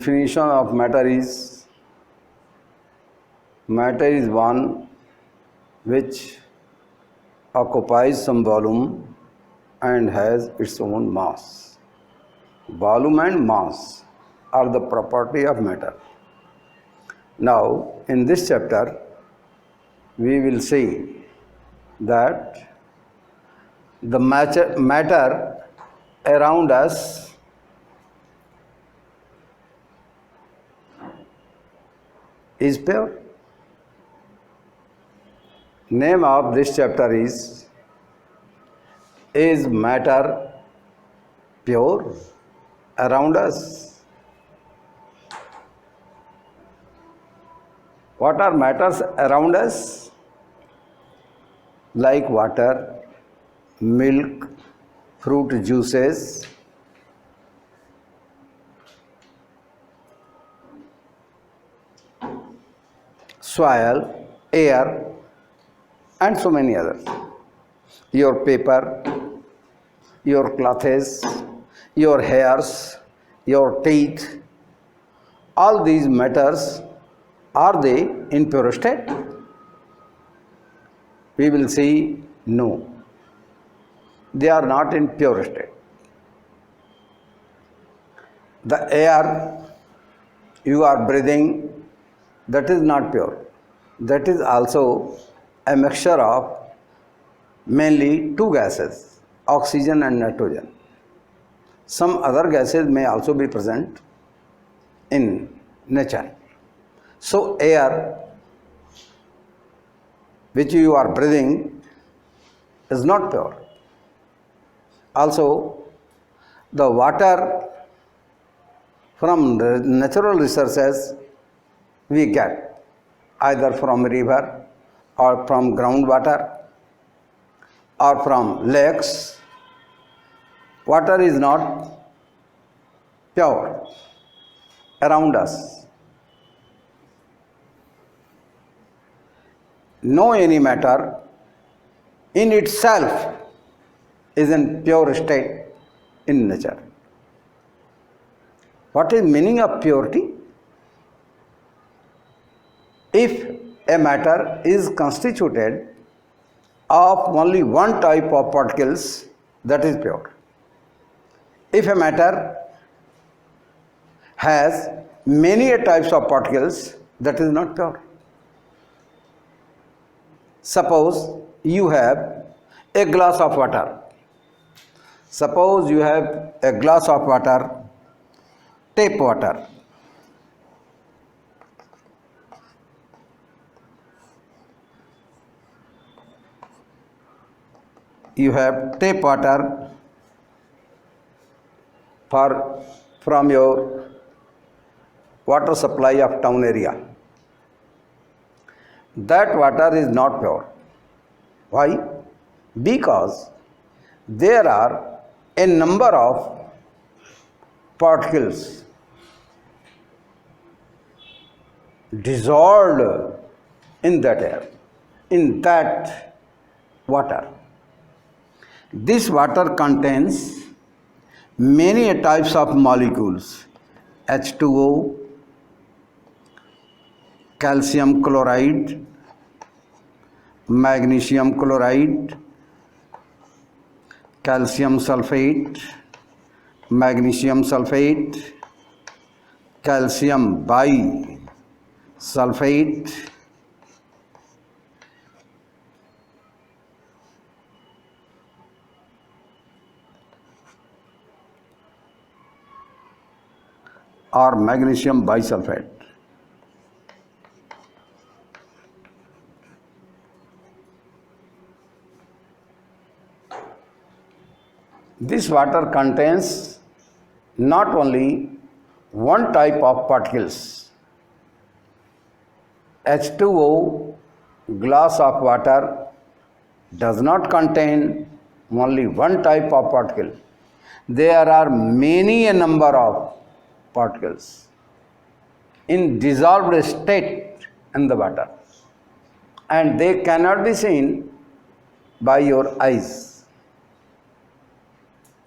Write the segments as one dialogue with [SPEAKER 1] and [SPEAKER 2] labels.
[SPEAKER 1] Definition of matter is one which occupies some volume and has its own mass. Volume and mass are the property of matter. Now, in this chapter, we will see that the matter around us is pure. Name of this chapter is matter pure around us? What are matters around us? Like water, milk, fruit juices, soil, air, and so many others. Your paper, your clothes, your hairs, your teeth, all these matters, are they in pure state? We will see no. They are not in pure state. The air you are breathing, that is not pure. That is also a mixture of mainly two gases, oxygen and nitrogen. Some other gases may also be present in nature. So air which you are breathing is not pure. Also, the water from the natural resources we get either from river or from groundwater or from lakes. Water is not pure around us. No any matter in itself is in pure state in nature. What is meaning of purity? If a matter is constituted of only one type of particles, that is pure. If a matter has many types of particles, that is not pure. Suppose you have a glass of water. Suppose you have a glass of water, tap water. You have tap water from your water supply of town area. That water is not pure. Why? Because there are a number of particles dissolved in that air, in that water. This water contains many types of molecules: H2O, calcium chloride, magnesium chloride, calcium sulfate, magnesium sulfate, calcium bisulfate, or magnesium bisulfate. This water contains not only one type of particles. H2O glass of water does not contain only one type of particle. There are many a number of particles in dissolved state in the water, and they cannot be seen by your eyes.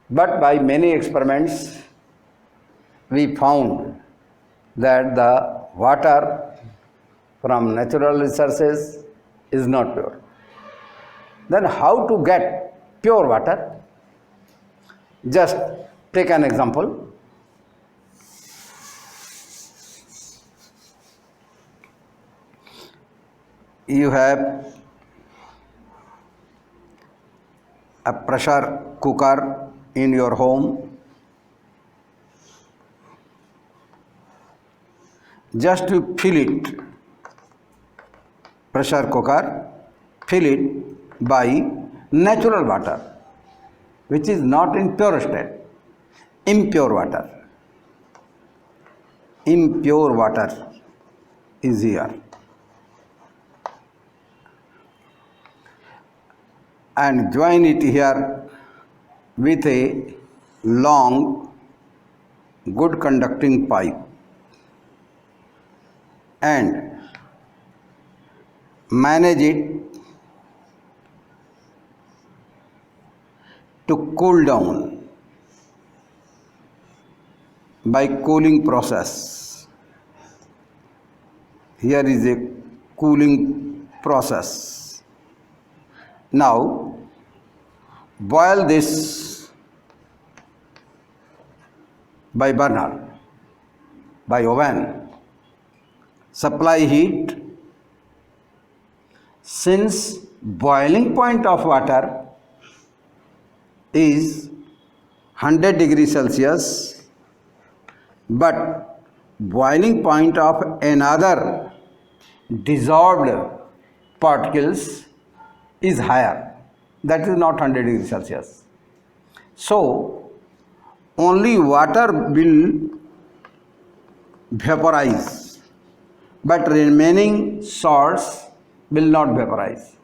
[SPEAKER 1] But by many experiments, we found that the water from natural resources is not pure. Then how to get pure water? Just take an example. You have a pressure cooker in your home. Just to fill it, pressure cooker, fill it by natural water, which is not in pure state, impure water. Impure water is here. And join it here with a long, good conducting pipe and manage it to cool down by cooling process. Here is a cooling process. Now boil this by burner, by oven. Supply heat. Since boiling point of water is 100 degrees Celsius, but boiling point of another dissolved particles is higher, that is not 100 degrees Celsius. So only water will vaporize, but remaining salts will not vaporize.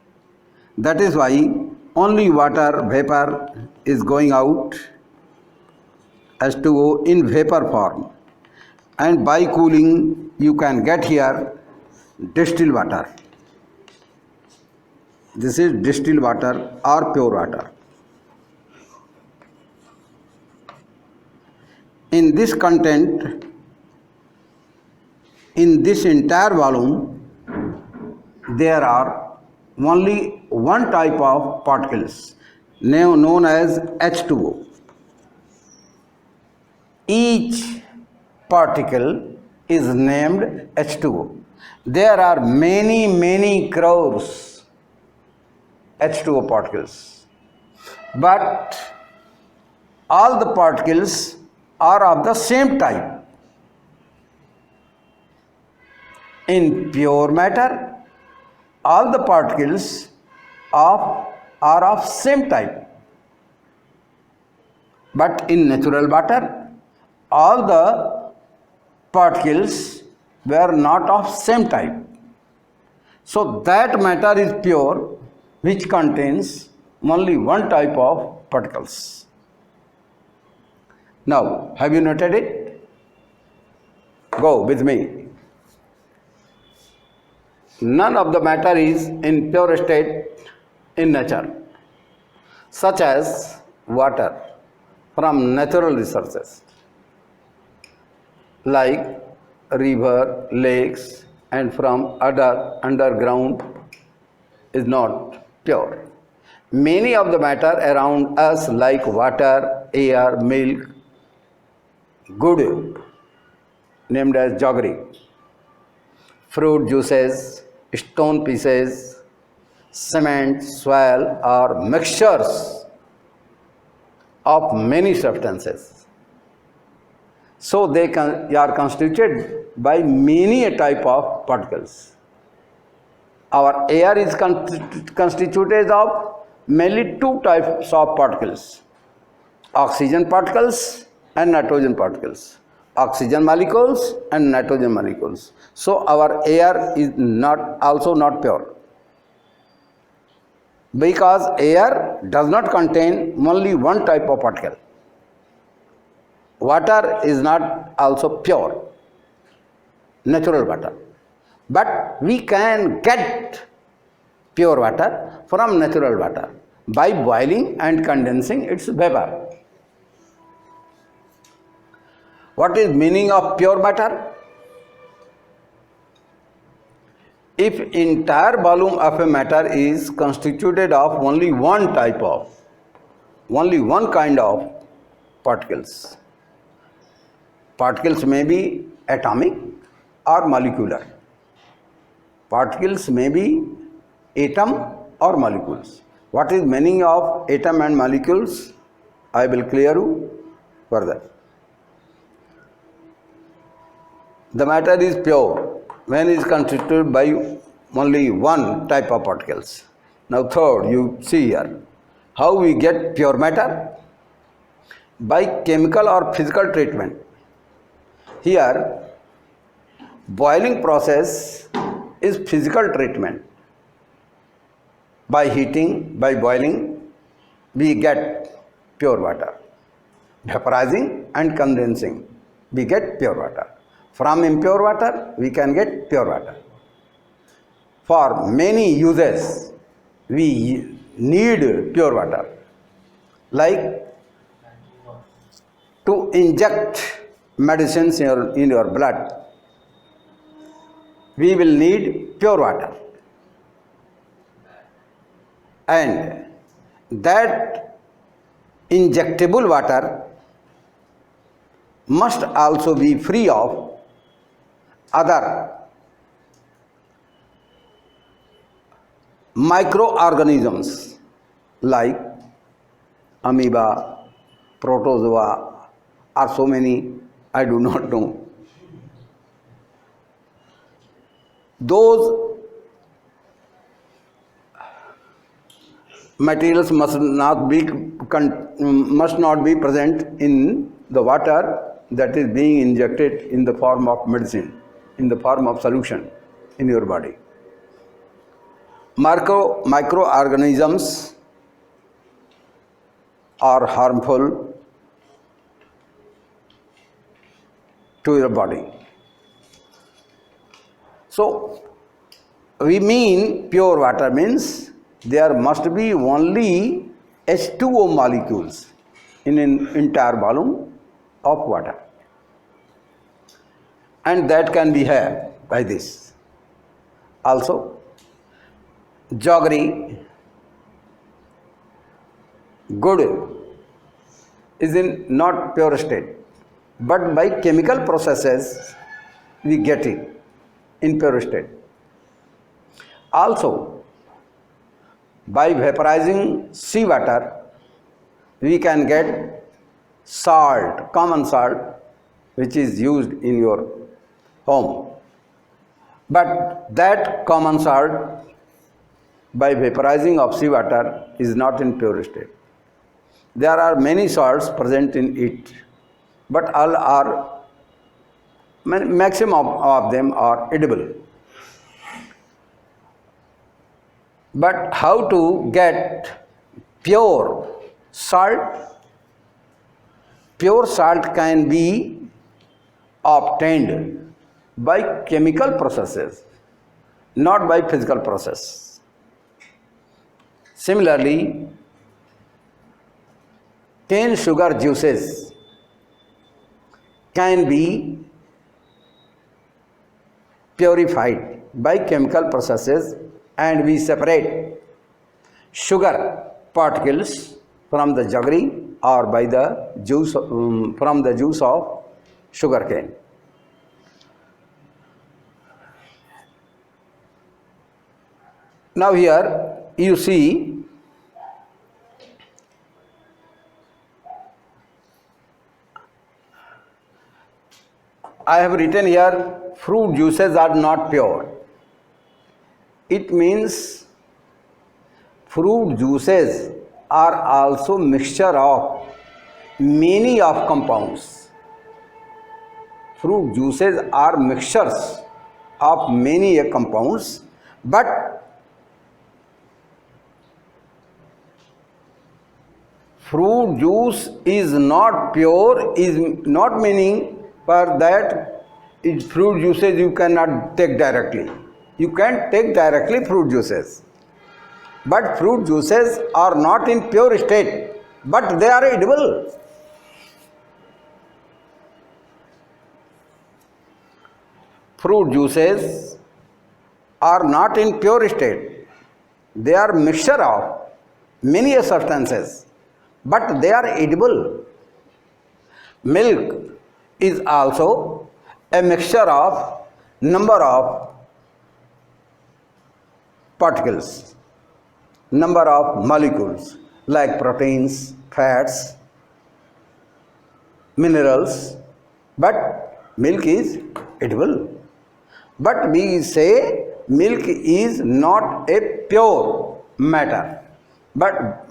[SPEAKER 1] That is why only water vapor is going out as to go in vapor form, and by cooling you can get here distilled water. This is distilled water or pure water. In this content, in this entire volume, there are only one type of particles now known as H2O. Each particle is named H2O. There are many crores H2O particles, but all the particles are of the same type. In pure matter, all the particles are of same type, but in natural matter, all the particles were not of same type. So that matter is pure, which contains only one type of particles. Now, have you noted it? Go with me. None of the matter is in pure state in nature, such as water from natural resources like river, lakes, and from other underground is not pure. Many of the matter around us like water, air, milk, good named as jaggery, fruit juices, stone pieces, cement, soil are mixtures of many substances. So they are constituted by many a type of particles. Our air is constituted of mainly two types of particles: oxygen particles and nitrogen particles. Oxygen molecules and nitrogen molecules. So our air is also not pure, because air does not contain only one type of particle. Water is not also pure, natural water, but we can get pure water from natural water by boiling and condensing its vapor. What is meaning of pure matter? if entire volume of a matter is constituted of only one kind of particles. Particles may be atomic or molecular. Particles may be atom or molecules. What is meaning of atom and molecules? I will clear you further. The matter is pure when it is constituted by only one type of particles. Now third, you see here, how we get pure matter? By chemical or physical treatment. Here, boiling process is physical treatment. By heating, by boiling, we get pure water. Vaporizing and condensing, we get pure water. From impure water, we can get pure water. For many uses, we need pure water. Like to inject medicines in your blood, we will need pure water. And that injectable water must also be free of other microorganisms like amoeba, protozoa, or so many, I do not know. Those materials must not be present in the water that is being injected in the form of medicine, in the form of solution in your body. Microorganisms are harmful to your body. So, we mean pure water means there must be only H2O molecules in an entire volume of water. And that can be had by this. Also, jaggery, good, is in not pure state, but by chemical processes we get it in pure state. Also, by vaporizing seawater, we can get salt, common salt, which is used in your home. But that common salt, by vaporizing of seawater, is not in pure state. There are many salts present in it, but all are, maximum of them are edible. But how to get pure salt? Pure salt can be obtained by chemical processes, not by physical process. Similarly, cane sugar juices can be purified by chemical processes, and we separate sugar particles from the jaggery or by the juice from the juice of sugar cane. Now here you see I have written here, fruit juices are not pure. It means fruit juices are also mixture of many of compounds. Fruit juices are mixtures of many compounds, but fruit juice is not pure, is not meaning for that fruit juices you cannot take directly. You can take directly fruit juices. But fruit juices are not in pure state, but they are edible. Fruit juices are not in pure state. They are mixture of many substances, but they are edible. Milk is also a mixture of number of particles, number of molecules like proteins, fats, minerals, but milk is edible. But we say milk is not a pure matter, but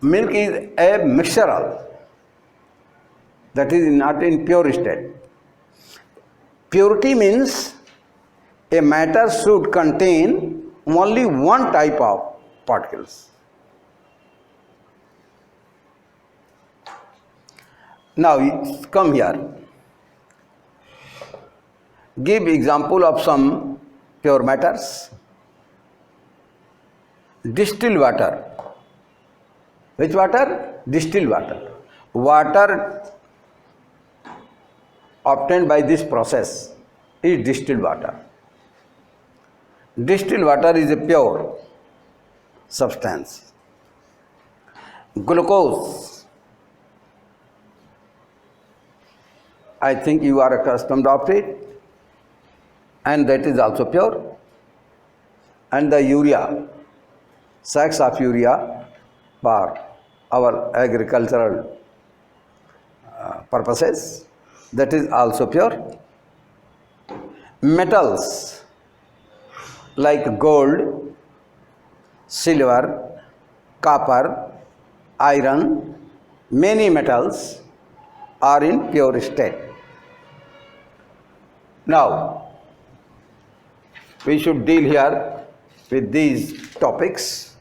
[SPEAKER 1] milk is a mixture that is not in pure state. Purity means a matter should contain only one type of particles. Now come here. Give example of some pure matters. Distilled water. Which water? Distilled water. Water obtained by this process is distilled water. Distilled water is a pure substance. Glucose. I think you are accustomed of it, and that is also pure. And the urea, sacks of urea for our agricultural purposes, that is also pure. Metals like gold, silver, copper, iron, many metals are in pure state. Now, we should deal here with these topics.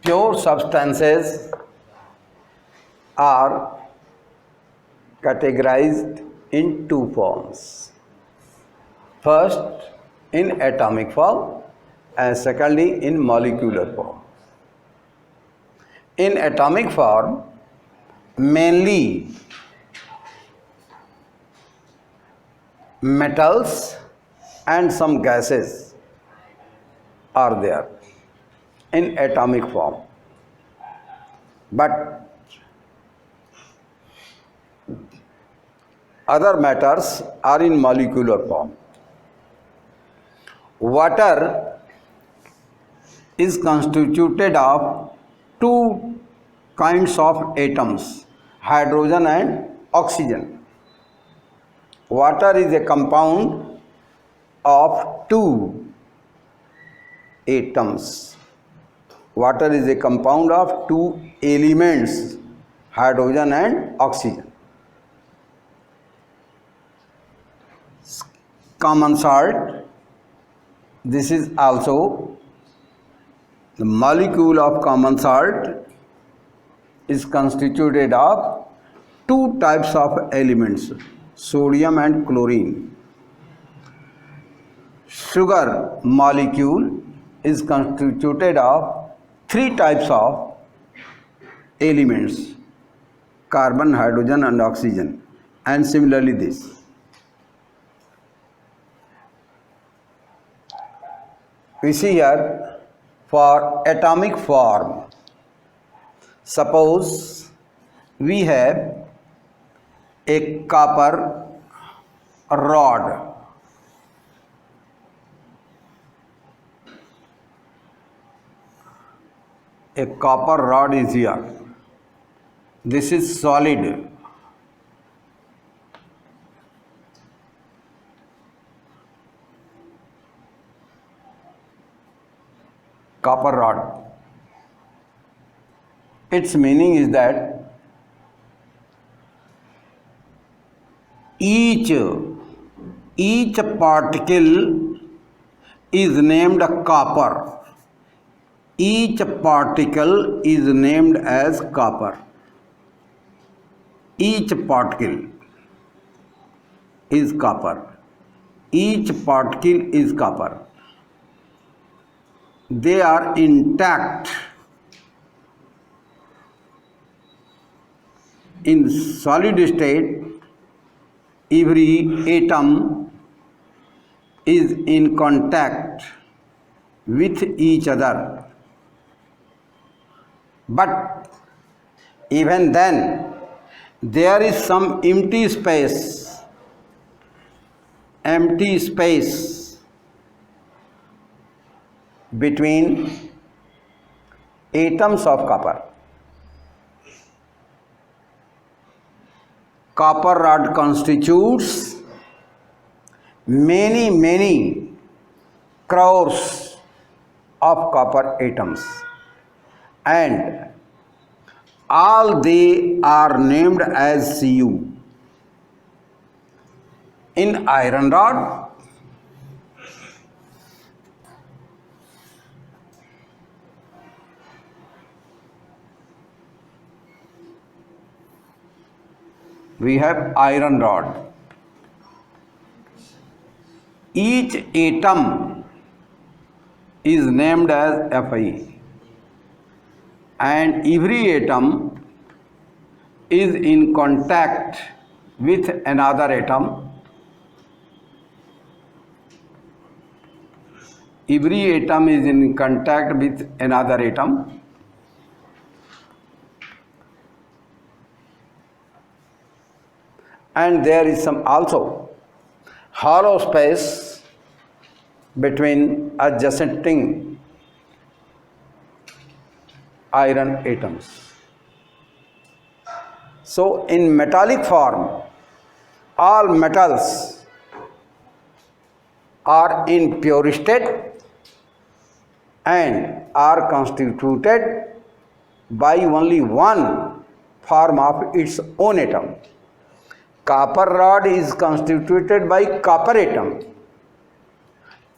[SPEAKER 1] Pure substances are categorized in two forms. First, in atomic form, and secondly, in molecular form. In atomic form, mainly metals and some gases are there in atomic form, but other matters are in molecular form. Water is constituted of two kinds of atoms, hydrogen and oxygen. Water is a compound of two atoms. Water is a compound of two elements, hydrogen and oxygen. Common salt, this is also the molecule of common salt is constituted of two types of elements, sodium and chlorine. Sugar molecule is constituted of three types of elements, carbon, hydrogen and oxygen, and similarly this. We see here for atomic form, suppose we have a copper rod. A copper rod is here. This is solid. Copper rod. Its meaning is that each particle is named copper. Each particle is named as copper. Each particle is copper. Each particle is copper. They are intact in solid state. Every atom is in contact with each other. But even then, there is some empty space between atoms of copper. Copper rod constitutes many crores of copper atoms, and all they are named as Cu. In iron rod, we have iron rod. Each atom is named as Fe, and every atom is in contact with another atom. Every atom is in contact with another atom. And there is some also hollow space between adjacent iron atoms. So in metallic form, all metals are in pure state and are constituted by only one form of its own atom. Copper rod is constituted by copper atom,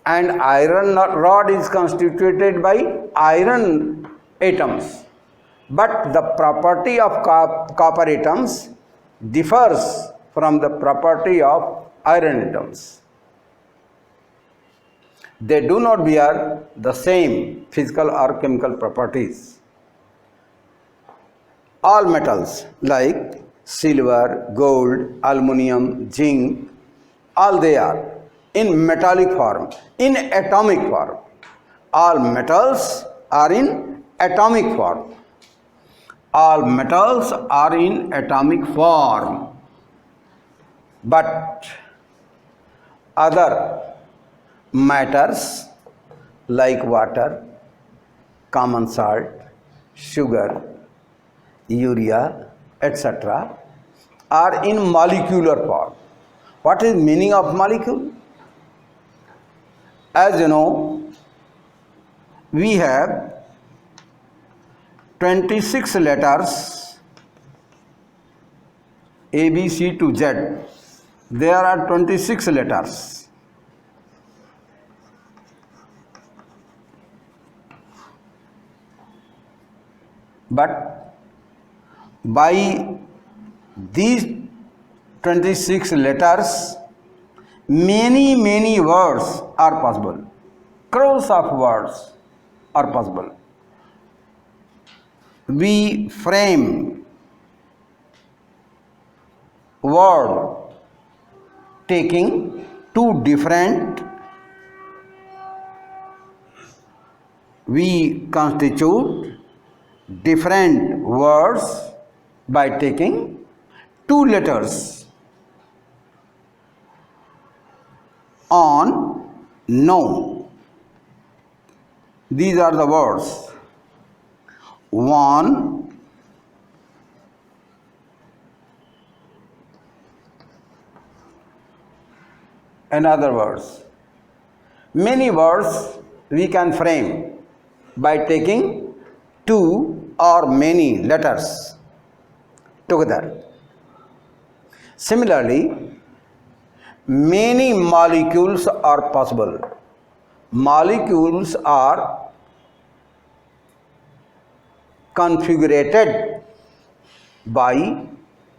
[SPEAKER 1] and iron rod is constituted by iron atoms. But the property of copper atoms differs from the property of iron atoms. They do not bear the same physical or chemical properties. All metals like silver, gold, aluminum, zinc, all they are in metallic form, in atomic form. All metals are in atomic form. All metals are in atomic form. But other matters like water, common salt, sugar, urea, etc. are in molecular form. What is meaning of molecule? As you know, we have 26 letters A, B, C to Z. There are 26 letters. But by these 26 letters, many words are possible. Crores of words are possible. We frame word taking two different, we constitute different words by taking two letters on no. These are the words. One, another words. Many words we can frame by taking two or many letters together. Similarly, many molecules are possible. molecules are configured by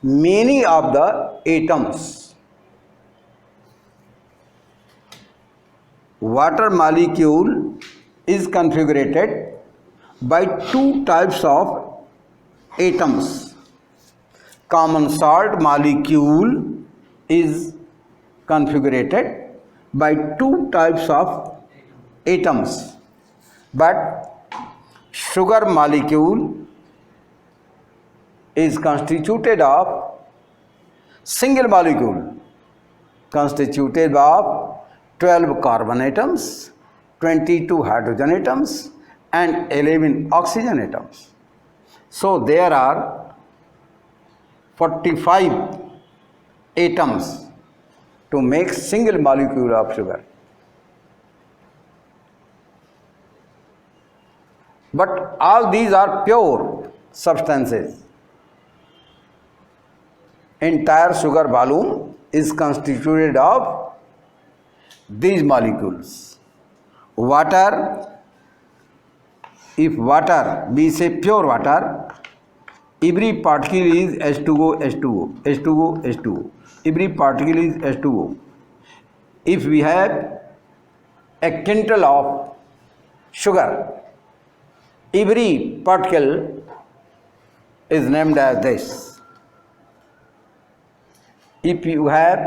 [SPEAKER 1] many of the atoms. Water molecule is configured by two types of atoms. Common salt molecule is configured by two types of atoms, but sugar molecule is constituted of single molecule constituted of 12 carbon atoms, 22 hydrogen atoms and 11 oxygen atoms. So there are 45 atoms to make single molecule of sugar. But all these are pure substances. Entire sugar volume is constituted of these molecules. Water, if water, we say pure water, every particle is H2O, H2O, H2O, H2O. Every particle is H2O. If we have a quintal of sugar, every particle is named as this. If you have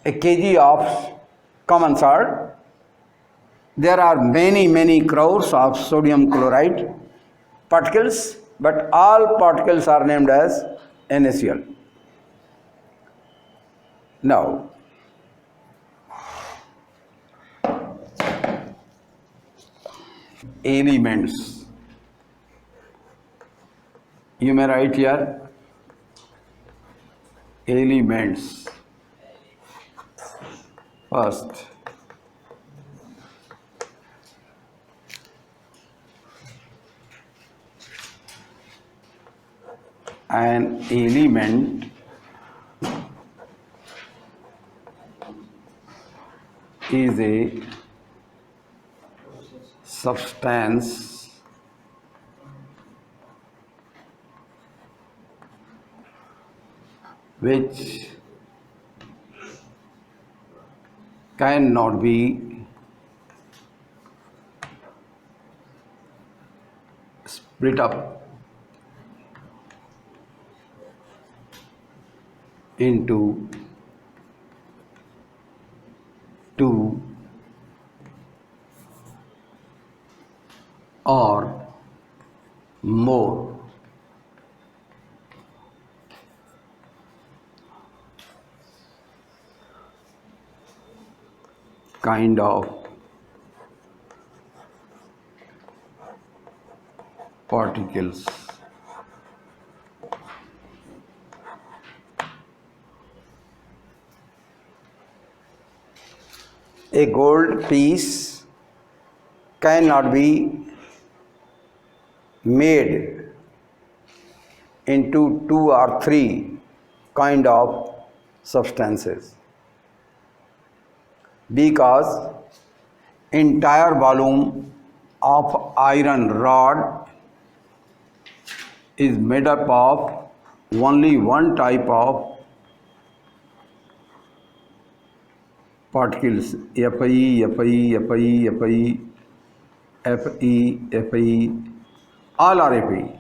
[SPEAKER 1] a kg of common salt, there are many crores of sodium chloride particles, but all particles are named as NaCl. Now, elements. You may write here elements. First, an element is a substance which cannot be split up into two or more kind of particles. A gold piece cannot be made into two or three kind of substances, because entire volume of iron rod is made up of only one type of particles, Fe, all are Fe.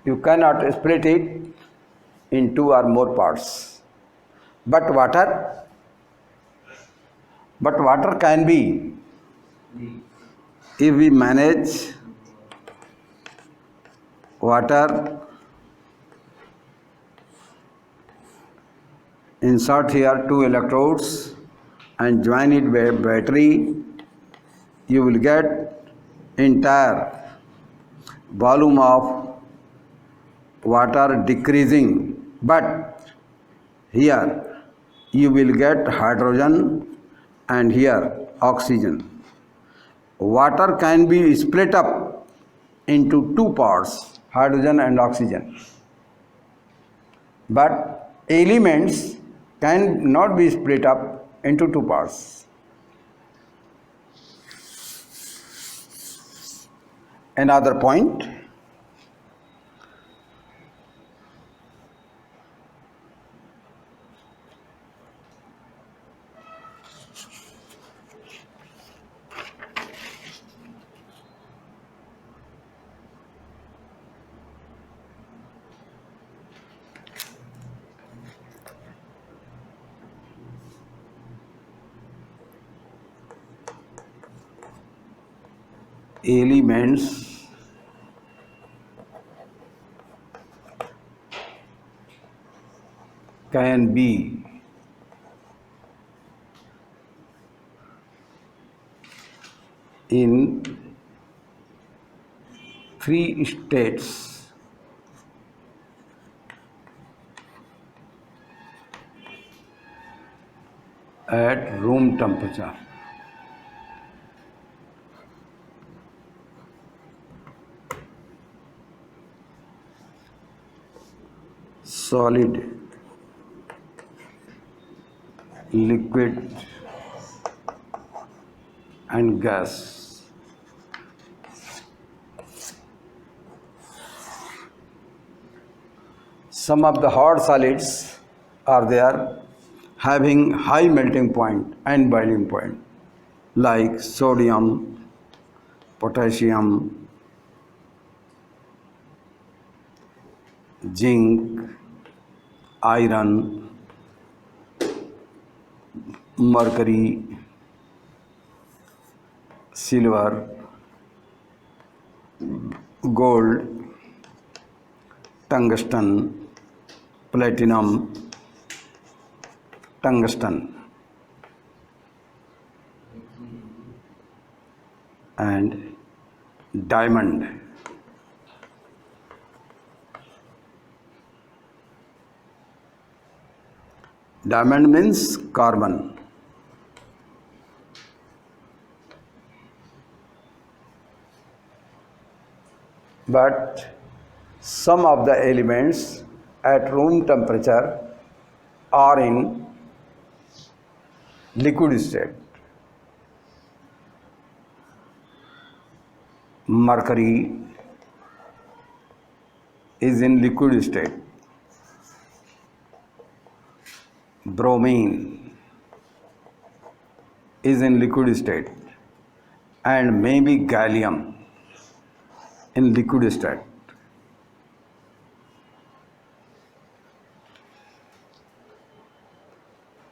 [SPEAKER 1] You cannot split it in two or more parts. But water can be, if we manage water, insert here two electrodes and join it with battery, you will get entire volume of water decreasing, but here you will get hydrogen and here oxygen. Water can be split up into two parts, hydrogen and oxygen, but elements can not be split up into two parts. Another point, elements can be in three states at room temperature. Solid, liquid and gas. Some of the hard solids are there having high melting point and boiling point, like sodium, potassium, zinc, iron, mercury, silver, gold, tungsten, platinum, tungsten, and diamond. Diamond means carbon. But some of the elements at room temperature are in liquid state. Mercury is in liquid state. Bromine is in liquid state, and maybe gallium in liquid state.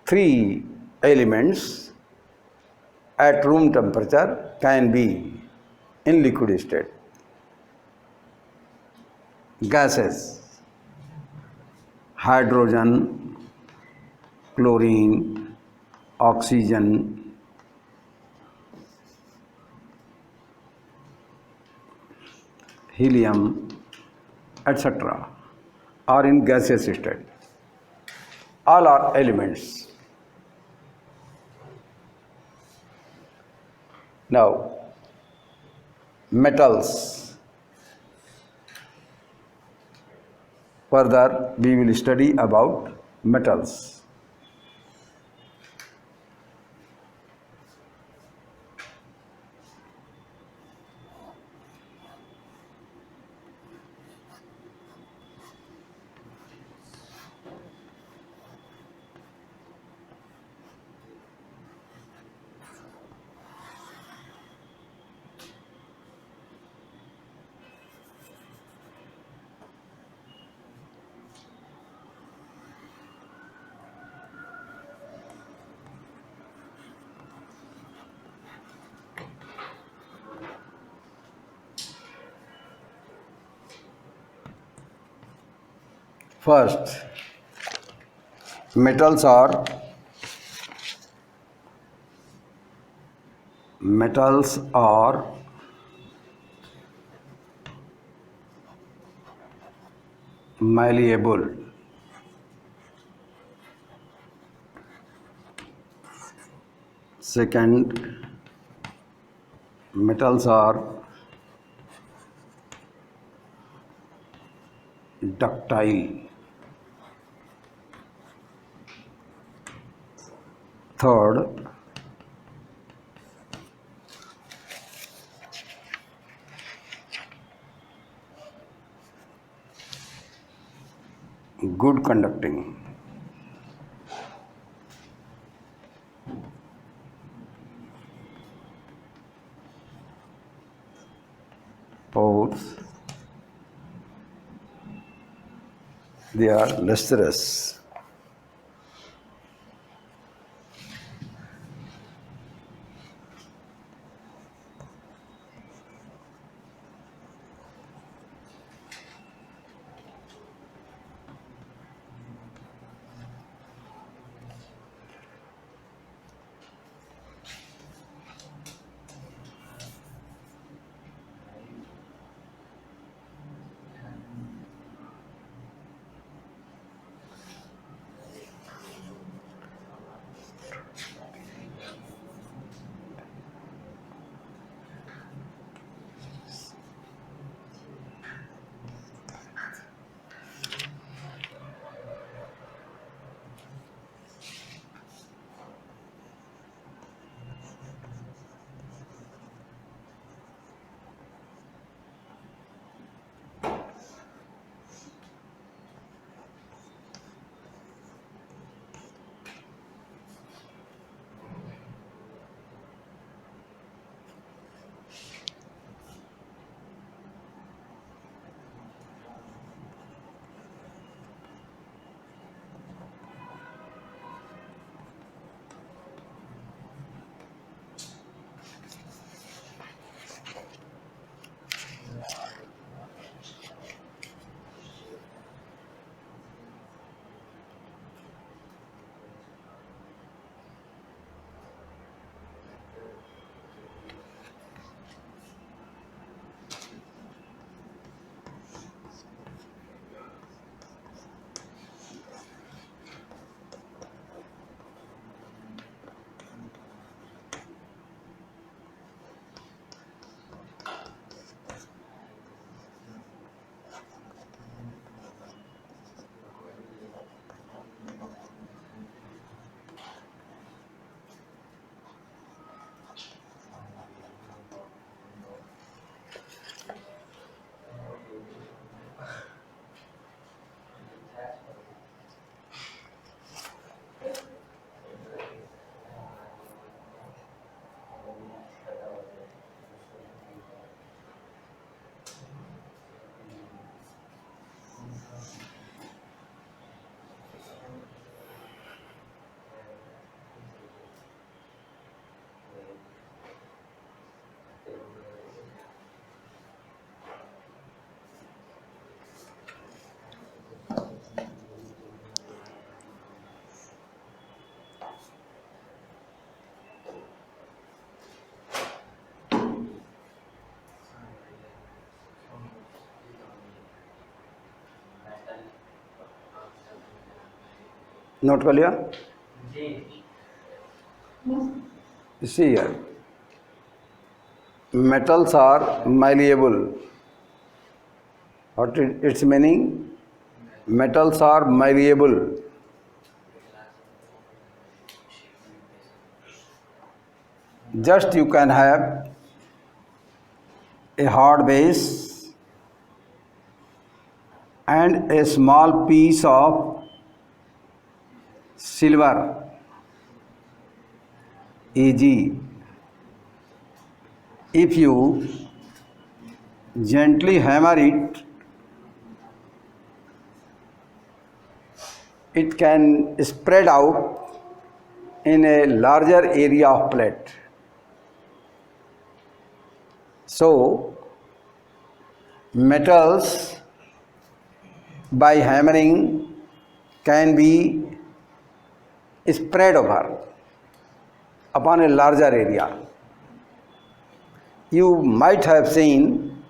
[SPEAKER 1] Three elements at room temperature can be in liquid state. Gases: hydrogen, chlorine, oxygen, helium, etc. are in gaseous state. All are elements. Now, metals. Further, we will study about metals. First, metals are malleable. Second, metals are ductile. Third, good conducting. Pores, they are lustrous. Note कर लिया? See here, metals are malleable. What is its meaning? Metals are malleable. Just you can have a hard base and a small piece of silver, easy. If you gently hammer it, it can spread out in a larger area of plate. So, metals by hammering can be spread over upon a larger area. You might have seen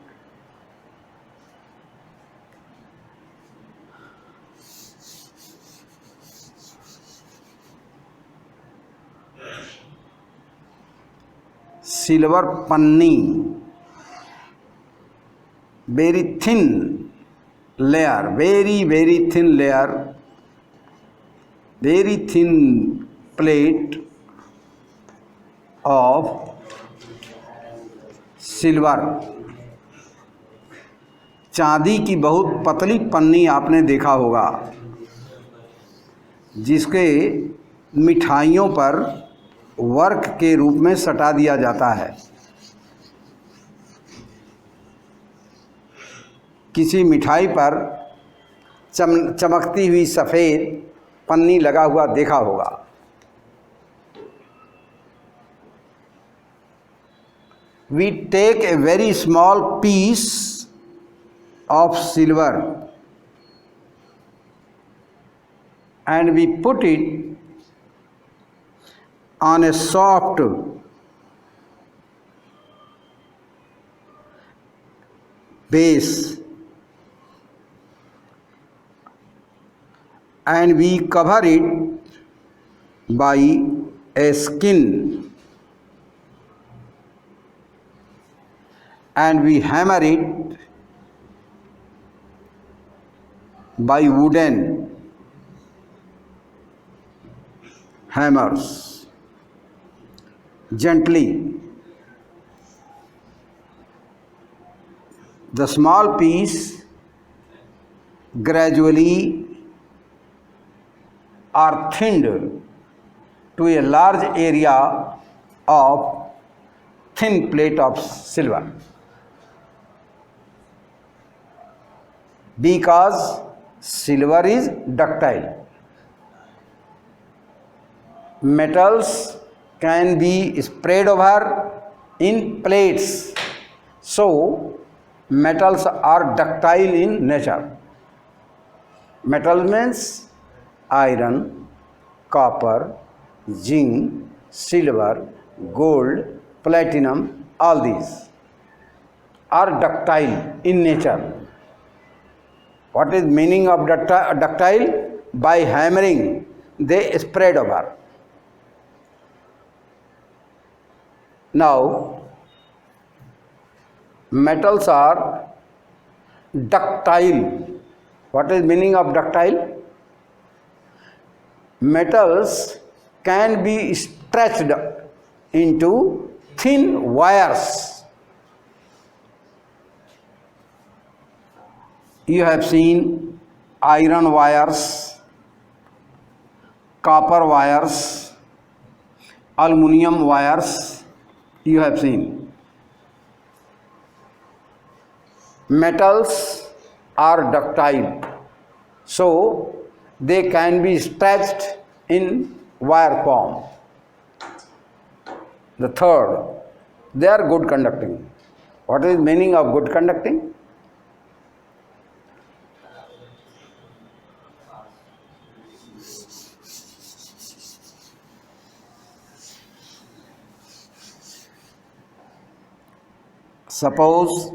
[SPEAKER 1] silver panni, very thin layer, very thin layer, very thin plate of silver, चांदी की बहुत पतली पन्नी आपने देखा होगा, जिसके मिठाइयों पर वर्क के रूप में सटा दिया जाता है। किसी मिठाई पर चमकती हुई सफ़ेद पन्नी लगा हुआ देखा होगा। We take a very small piece of silver and we put it on a soft base and we cover it by a skin and we hammer it by wooden hammers gently. The small piece gradually are thinned to a large area of thin plate of silver, because silver is ductile. Metals can be spread over in plates, so metals are ductile in nature. Metal means iron, copper, zinc, silver, gold, platinum, all these are ductile in nature. What is meaning of ductile? By hammering they spread over. Now metals are ductile. What is meaning of ductile? Metals can be stretched into thin wires. You have seen iron wires, copper wires, aluminum wires, you have seen. Metals are ductile, so they can be stretched in wire form. The third, they are good conducting. What is meaning of good conducting? Suppose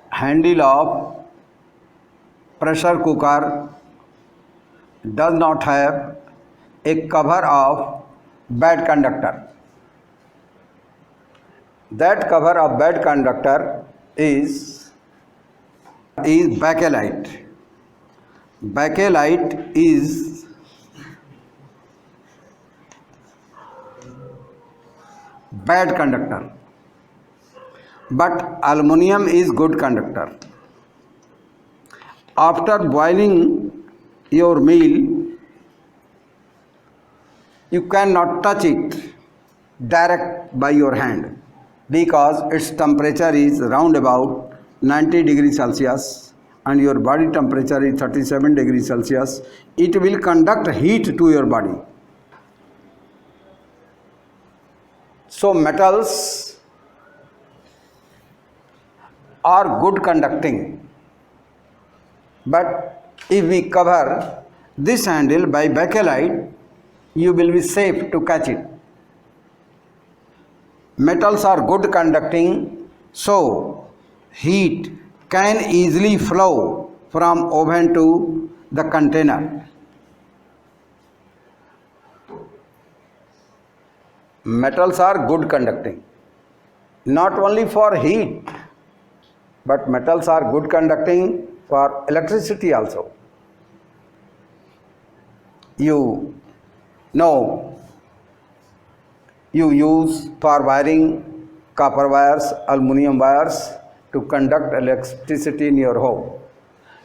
[SPEAKER 1] handle of pressure cooker does not have a cover of bad conductor. That cover of bad conductor is bakelite. Bakelite is bad conductor, but aluminum is good conductor. After boiling your meal, you cannot touch it direct by your hand, because its temperature is round about 90 degrees Celsius and your body temperature is 37 degrees Celsius. It will conduct heat to your body. So metals are good conducting, but if we cover this handle by bakelite, you will be safe to catch it. Metals are good conducting, so heat can easily flow from oven to the container. Metals are good conducting, not only for heat, but metals are good conducting for electricity also. You know, you use for wiring copper wires, aluminum wires to conduct electricity in your home.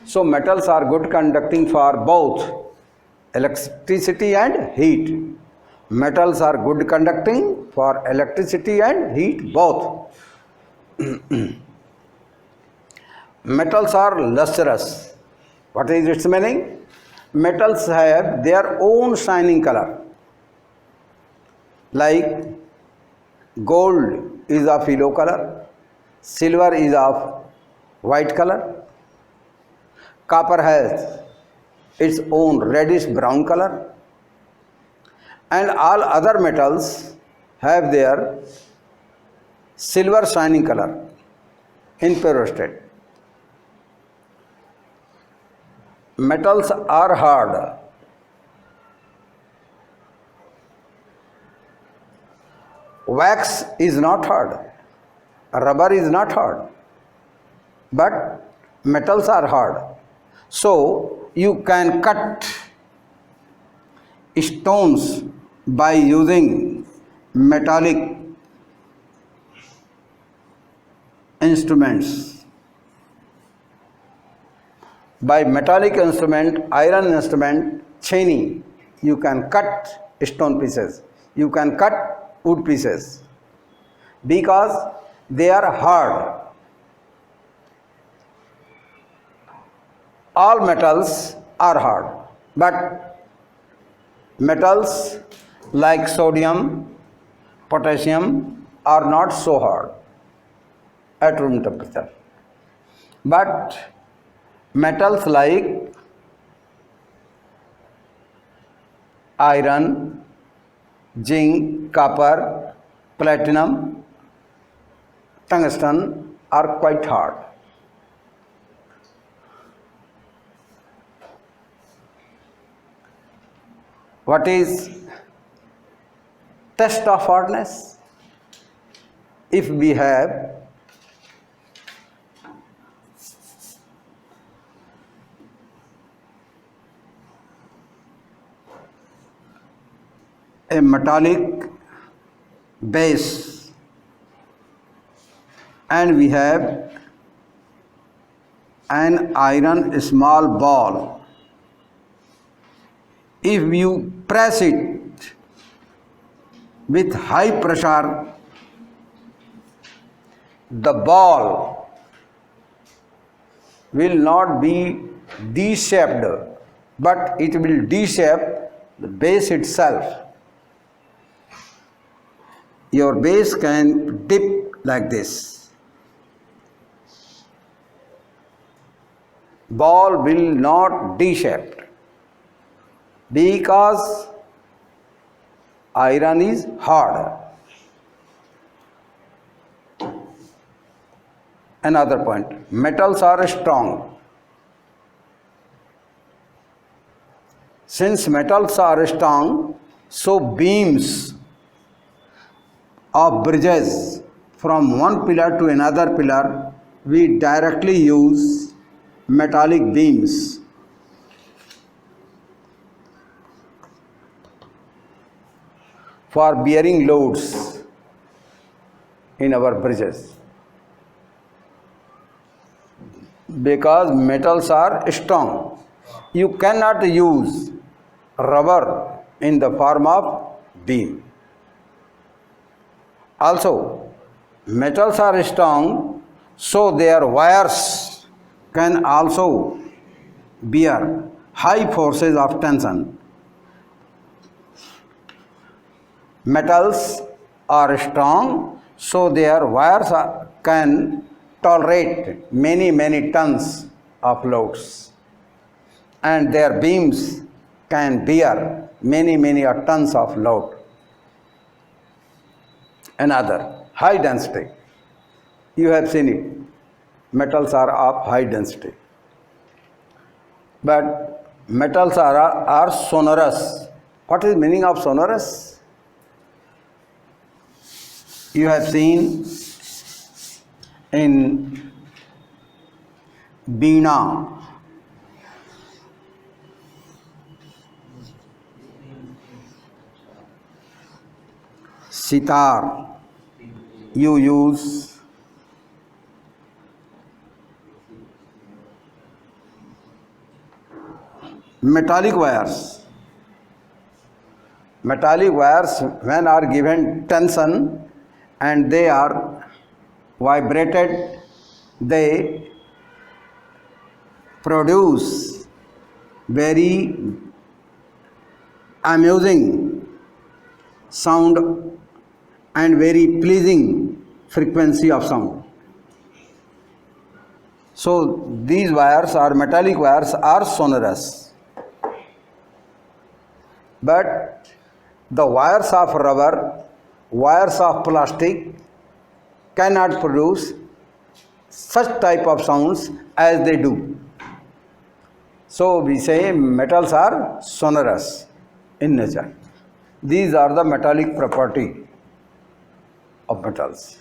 [SPEAKER 1] So metals are good conducting for both electricity and heat. Metals are good conducting for electricity and heat both. Metals are lustrous. What is its meaning? Metals have their own shining color. Like gold is of yellow color, silver is of white color, copper has its own reddish brown color, and all other metals have their silver shining color in pure state. Metals are hard. Wax is not hard, rubber is not hard, but metals are hard. So you can cut stones by using metallic instruments. By metallic instrument, iron instrument, cheni, you can cut stone pieces, you can cut wood pieces, because they are hard. All metals are hard, but metals like sodium, potassium are not so hard at room temperature. But metals like iron, zinc, copper, platinum, tungsten are quite hard. What is test of hardness? If we have a metallic base and we have an iron small ball, if you press it with high pressure, the ball will not be D-shaped, but it will D-shape the base itself. Your base can dip like this. Ball will not D-shaped because iron is hard. Another point, metals are strong. Since metals are strong, so beams of bridges from one pillar to another pillar, we directly use metallic beams. For bearing loads in our bridges, because metals are strong. You cannot use rubber in the form of beam. Also, metals are strong, so their wires can also bear high forces of tension. Metals are strong, so their wires can tolerate many tons of loads, and their beams can bear many tons of load. Another, high density. You have seen it. Metals are of high density. But metals are sonorous. What is the meaning of sonorous? You have seen in Veena, sitar, you use metallic wires. Metallic wires, when are given tension and they are vibrated, they produce very amusing sound and very pleasing frequency of sound. So these wires or metallic wires are sonorous. But the wires of rubber, wires of plastic cannot produce such type of sounds as they do. So we say metals are sonorous in nature. These are the metallic property of metals.